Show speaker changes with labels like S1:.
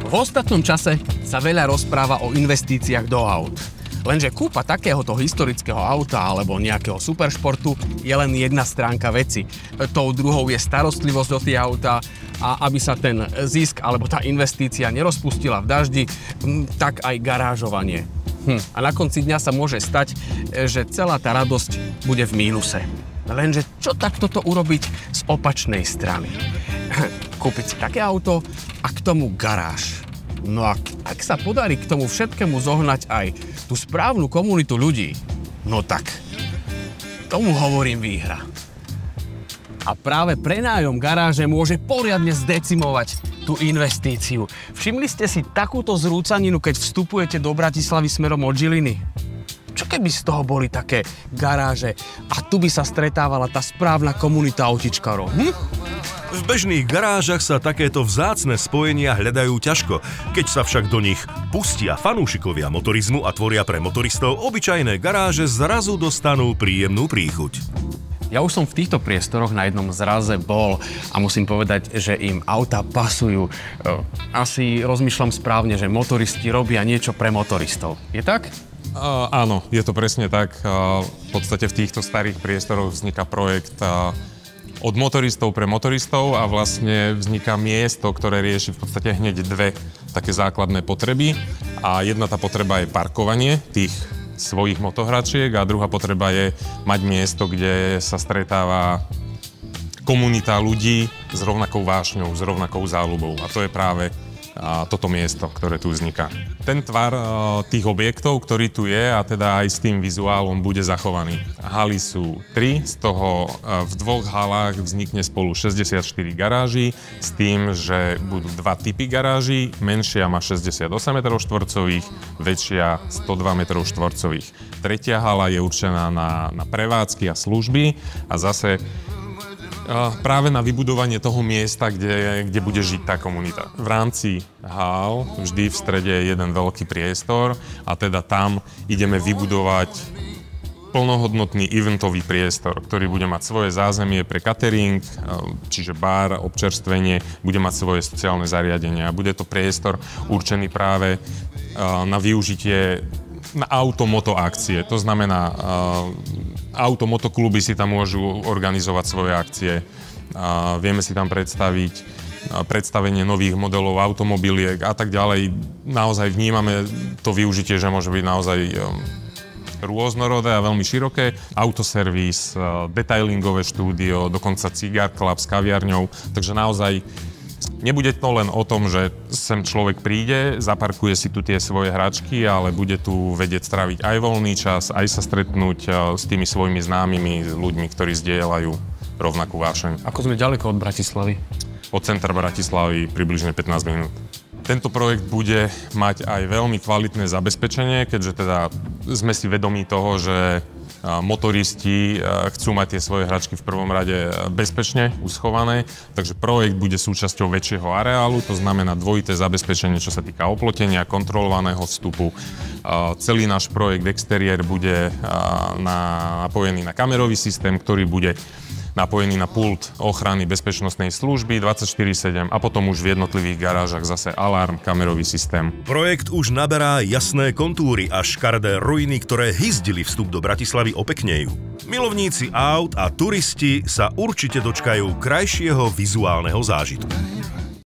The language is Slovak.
S1: V ostatnom čase sa veľa rozpráva o investíciách do aut. Lenže kúpa takéhoto historického auta alebo nejakého superšportu je len jedna stránka veci. Tou druhou je starostlivosť o tie autá a aby sa ten zisk alebo tá investícia nerozpustila v daždi, tak aj garážovanie. A na konci dňa sa môže stať, že celá tá radosť bude v mínuse. Lenže čo takto to urobiť z opačnej strany? Kúpiť si také auto a k tomu garáž. No a ak sa podarí k tomu všetkému zohnať aj tú správnu komunitu ľudí, no tak tomu hovorím výhra. A práve prenájom garáže môže poriadne zdecimovať tú investíciu. Všimli ste si takúto zrúcaninu, keď vstupujete do Bratislavy smerom od Žiliny? Čo keby z toho boli také garáže a tu by sa stretávala tá správna komunita autičkarov?
S2: V bežných garážach sa takéto vzácne spojenia hľadajú ťažko. Keď sa však do nich pustia fanúšikovia motorizmu a tvoria pre motoristov, obyčajné garáže zrazu dostanú príjemnú príchuť.
S1: Ja už som v týchto priestoroch na jednom zraze bol a musím povedať, že im auta pasujú. Asi rozmýšľam správne, že motoristi robia niečo pre motoristov. Je tak?
S3: Áno, je to presne tak. V podstate v týchto starých priestoroch vzniká projekt od motoristov pre motoristov a vlastne vzniká miesto, ktoré rieši v podstate hneď dve také základné potreby. A jedna tá potreba je parkovanie tých svojich motohračiek a druhá potreba je mať miesto, kde sa stretáva komunita ľudí s rovnakou vášňou, s rovnakou záľubou. A to je práve toto miesto, ktoré tu vzniká. Ten tvar tých objektov, ktorý tu je, a teda aj s tým vizuálom bude zachovaný. Haly sú 3, z toho v 2 halách vznikne spolu 64 garáží, s tým, že budú 2 typy garáží. Menšia má 68 m2, väčšia 102 m2. Tretia hala je určená na prevádzky a služby a zase práve na vybudovanie toho miesta, kde bude žiť tá komunita. V rámci hál vždy v strede je jeden veľký priestor a teda tam ideme vybudovať plnohodnotný eventový priestor, ktorý bude mať svoje zázemie pre catering, čiže bar, občerstvenie, bude mať svoje sociálne zariadenie a bude to priestor určený práve na využitie na auto-moto akcie. To znamená, auto-motokluby si tam môžu organizovať svoje akcie. Vieme si tam predstaviť predstavenie nových modelov automobiliek a tak ďalej. Naozaj vnímame to využitie, že môže byť naozaj rôznorodé a veľmi široké. Autoservis, detailingové štúdio, dokonca cigár club s kaviarňou. Takže naozaj nebude to len o tom, že sem človek príde, zaparkuje si tu tie svoje hračky, ale bude tu vedieť stráviť aj voľný čas, aj sa stretnúť s tými svojimi známymi, s ľuďmi, ktorí zdieľajú rovnakú vášeň.
S1: Ako sme ďaleko od Bratislavy?
S3: Od centra Bratislavy približne 15 minút. Tento projekt bude mať aj veľmi kvalitné zabezpečenie, keďže teda sme si vedomí toho, že motoristi chcú mať tie svoje hračky v prvom rade bezpečne uschované, takže projekt bude súčasťou väčšieho areálu, to znamená dvojité zabezpečenie, čo sa týka oplotenia, kontrolovaného vstupu. Celý náš projekt exteriér bude napojený na kamerový systém, ktorý bude napojený na pult ochrany bezpečnostnej služby 24/7 a potom už v jednotlivých garážach zase alarm, kamerový systém.
S2: Projekt už naberá jasné kontúry a škaredé ruiny, ktoré hyzdili vstup do Bratislavy opeknejú. Milovníci aut a turisti sa určite dočkajú krajšieho vizuálneho zážitku.